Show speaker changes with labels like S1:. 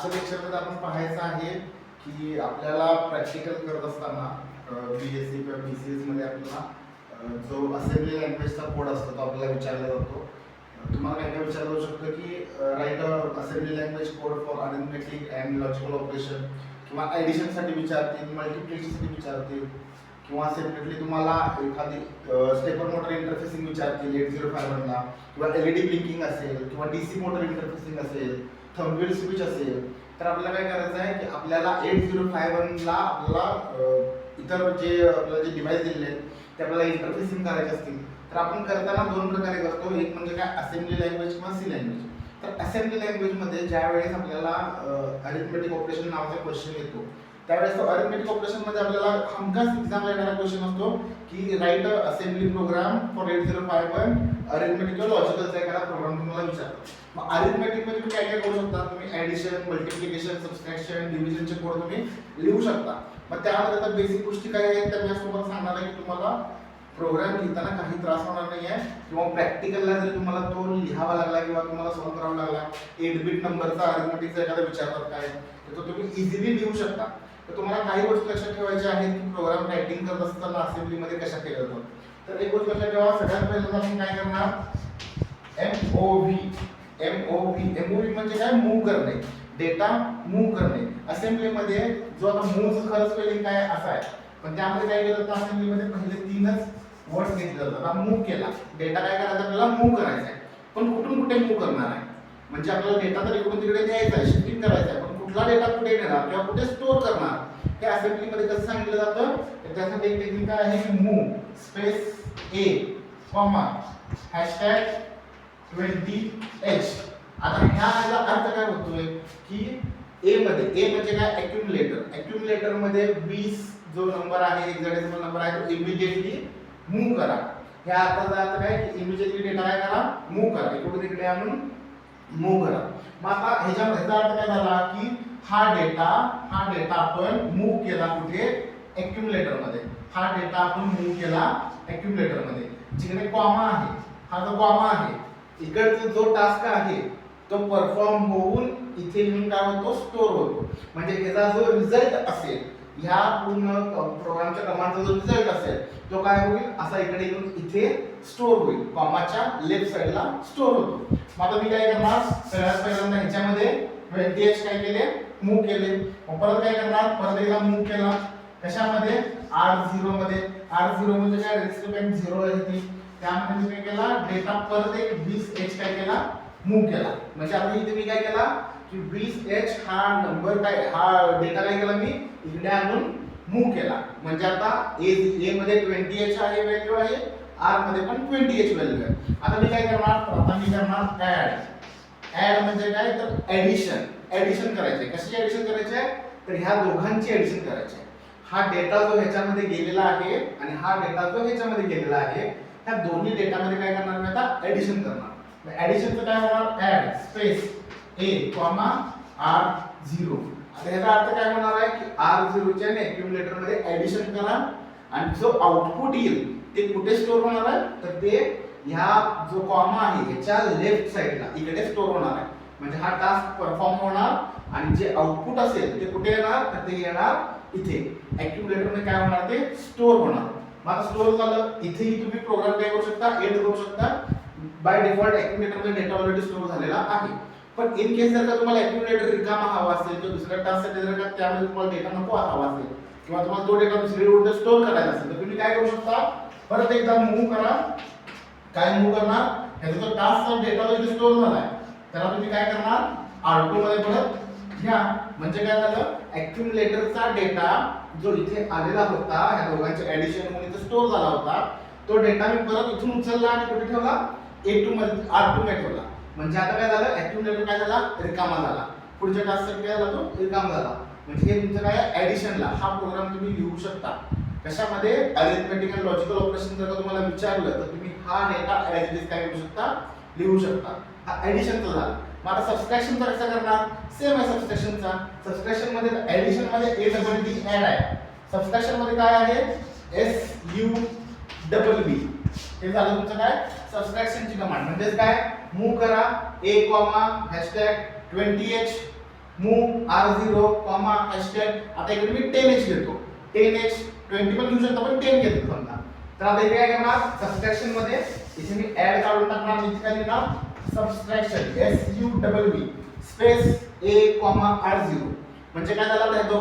S1: आजच्या लेक्चरमध्ये आपण पाहायचं आहे की आपल्याला प्रॅक्टिकल करत असताना BSc किंवा BCS मध्ये आपल्याला जो असेंब्ली लँग्वेजचा कोड असतो तो आपल्याला विचारला जातो. तुम्हाला काय काय विचारलं जाऊ शकतं की write assembly language code for arithmetic and logical operation, किंवा ॲडिशनसाठी विचारतील, मल्टिप्लिकेशनसाठी विचारतील, किंवा सेपरेटली तुम्हाला एखादी स्टेपर मोटर इंटरफेसिंग विचारतील 8051 ला, किंवा LED ब्लिंकिंग असेल, किंवा DC मोटर इंटरफेसिंग असेल, थंबवेल स्विच असेल. तर आपल्याला काय करायचं आहे की आपल्याला 8051 ला आपल्याला इतर जे आपल्याला जे डिव्हाइस दिलेले आहेत ते आपल्याला इंटरफेसिंग करायचे असतील तर आपण करताना दोन प्रकारे करतो. एक म्हणजे काय, असेंब्ली लँग्वेज किंवा सी लँग्वेज. तर असेंब्ली लँग्वेजमध्ये ज्या वेळेस आपल्याला अरिथमेटिक ऑपरेशन नावाचा क्वेश्चन येतो त्यावेळेस तो अरिथमेटिक ऑपरेशन मध्ये आपल्याला हमखास एक्झामला येणारा क्वेश्चन असतो की write assembly program for 8051 arithmetic किंवा लॉजिकलचा एखादा प्रोग्राम तुम्हाला विचारतो. मग अरिथमेटिक मध्ये तुम्ही काय काय करू शकता, तुम्ही ॲडिशन, मल्टिप्लिकेशन, सबट्रॅक्शन, डिव्हिजनचे कोड तुम्ही लिहू शकता. मग त्यामध्ये आता बेसिक गोष्टी काय आहेत त्या मी यासोबत सांगणार आहे की तुम्हाला प्रोग्राम लिहिताना काही त्रास होणार नाही आहे, किंवा प्रॅक्टिकलला जरी तुम्हाला तो लिहावा लागला किंवा तुम्हाला सॉल्व्ह करावा लागला 8 बिट नंबरचा अरिथमेटिकचा एखादा विचारतात काय तर तो तुम्ही इझिली लिहू शकता. तर तुम्हाला काही गोष्टी लक्षात ठेवायच्या आहेत की प्रोग्राम रायटिंग करत असताना असेंब्लीमध्ये कशा केलं जातं. तर एक गोष्ट लक्षात ठेवा, सगळ्यात पहिल्यांदा आपण काय करणार, MOV म्हणजे काय, मूव्ह करणे, डेटा मूव्ह करणे. असेंब्लीमध्ये जो आता मूव्हचं खरं स्पेलिंग काय असं आहे, पण त्यामध्ये काय केलं तर असेंब्लीमध्ये पहिले 3च वर्ड्स घेतले जातात. आता मूव्ह केला, डेटा काय करायचा आपल्याला, मूव्ह करायचा आहे. पण कुठून कुठे मूव्ह करणार आहे, म्हणजे आपल्याला डेटा तर इकडून तिकडे द्यायचा आहे, शिफ्टिंग करायचं आहे, पण कुठला डेटा कुठे नेणार किंवा कुठे स्टोअर करणार हे असेंब्लीमध्ये कसं सांगितलं जातं. तर त्यासाठी एक टेक्निक काय आहे की move space A comma #20h. आता ह्याचा अर्थ काय होतोय की A म्हणजे काय, ॲक्युम्युलेटर मध्ये 20 जो नंबर आहे, हेक्साडेसिमल नंबर आहे तो इमिडिएटली मूव्ह करा. ह्या अर्थाचा अर्थ काय की इमिडिएटली डेटा काय करा, मूव्ह करा, इकडून इकडे आणून मूव्ह करा. मग आता ह्याचा अर्थ काय झाला की हा डेटा आपण मूव्ह केला कुठे, ॲक्युम्युलेटर मध्ये. हा डेटा आपण मूव्ह केला ॲक्युम्युलेटर मध्ये. जिकडे कॉमा आहे, हा जो कॉमा आहे, इकडचा जो टास्क आहे तो परफॉर्म होऊन इथे येऊन काय होतो, स्टोअर होतो. म्हणजे याचा जो रिझल्ट असेल, ह्या पूर्ण प्रोग्रामच्या कमांडचा जो रिझल्ट असेल तो काय होईल, असा इकडे येऊन इथे स्टोअर होईल, कॉमाच्या लेफ्ट साइडला स्टोअर होतो. मग आता मी काय करणार, सगळ्यात पहिल्यांदा ह्याच्यामध्ये 20h काय केले, मूव्ह केले. मग परत काय करणार, परत एकदा मूव्ह केला, कशामध्ये, R0 मध्ये. R0 म्हणजे काय, रेसिस्टन्स 0 आहे ती, त्यामध्ये मी काय केला, डेटा परत एक 20h काय केला, मूव्ह केला. म्हणजे आता इथे मी काय केला की 20h हा नंबर काय, हा डेटा काय केला मी इकडे आणून मूव्ह केला. म्हणजे आता A मध्ये 20h आहे व्हॅल्यू आहे, R मध्ये पण 20h व्हॅल्यू आहे. आता मी काय करणार, आता मी करणार ऍड म्हणजे काय तर ऍडिशन करायचे. कशी ऍडिशन करायचे, तर ह्या दोघांची ऍडिशन करायची. हा डेटा जो ह्याच्यामध्ये गेलेला आहे आणि हा डेटा जो ह्याच्यामध्ये गेलेला आहे, ह्या दोन्ही डेटामध्ये काय करणार मी आता, ऍडिशन करणार. ऍडिशनचं काय होणार, add space A comma R0. आता ह्याचा अर्थ काय होणार आहे की R0 च्या ॲक्युम्युलेटर मध्ये ऍडिशन करा आणि जो आउटपुट येईल ते कुठे स्टोअर होणार आहे, तर ते ह्या जो कॉमा आहे याच्या लेफ्ट साइडला इकडे स्टोअर होणार आहे. म्हणजे हा टास्क परफॉर्म होणार आणि जे आउटपुट असेल ते कुठे येणार, तर ते येणार इथे ॲक्युम्युलेटर मध्ये काय होणार, ते स्टोअर होणार. मग आता स्टोअर झालं, इथेही तुम्ही प्रोग्राम काय करू शकता, एड करू शकता. बाय डिफॉल्ट ॲक्युम्युलेटर मध्ये डेटा ऑलरेडी स्टोअर झालेला आहे. पण इन केस जर का तुम्हाला ॲक्युम्युलेटर रिकामा हवा असेल किंवा दुसऱ्या टास्कसाठी जर का त्यामध्ये तुम्हाला डेटा नको हवा असेल किंवा तुम्हाला तो डेटा दुसरीकडे स्टोअर करायचा असेल तर तुम्ही काय करू शकता, परत एकदा मूव्ह करा. काय मूव्ह करणार, ह्याचा जो टास्कचा डेटा जो इथे स्टोअर झालाय त्याला तुम्ही काय करणार, R2 मध्ये परत घ्या. म्हणजे काय झालं, ॲक्युम्युलेटरचा डेटा जो इथे आलेला होता, ह्या दोघांचे ॲडिशन होऊन इथे स्टोअर झाला होता, तो डेटा मी परत इथून उचलला आणि कुठे ठेवला, R2 मध्ये ठेवला. म्हणजे आता काय झालं, ॲक्युम्युलेटर काय झाला, रिकामा झाला. पुढच्या टास्कसाठी काय झाला, तो रिकामा झाला. म्हणजे हे तुमचं काय, ॲडिशनला हा प्रोग्राम तुम्ही लिहू शकता. कशामध्ये, अरिथमेटिक अँड लॉजिकल ऑपरेशन जर का तुम्हाला विचारलं तर तुम्ही हा डेटा ॲज इट इज काय करू शकता, लिहू शकता. हा ॲडिशनचा झाला. मग आता सबट्रॅक्शनचा कसा करणार, सेम आहे सबट्रॅक्शनचा. सबट्रॅक्शन मध्ये ॲडिशन मध्ये ADD ऍड आहे, सबट्रॅक्शन मध्ये काय आहे, SUBB. हे झालं तुमचं काय, सबट्रॅक्शनची कमांड. म्हणजे काय, मूव्ह करा A, #20h move R0 comma hashtag आता इकडे मी 10h घेतो 10h 20 पण घेऊ शकतो पण 10 घेतो समजा तर आता इथे काय करणार सबट्रॅक्शन मध्ये इथे मी ऍड काढून टाकणार इथे काय लिहिणार subtraction SUBB space A R0 म्हणजे काय झालं त्या दोघांना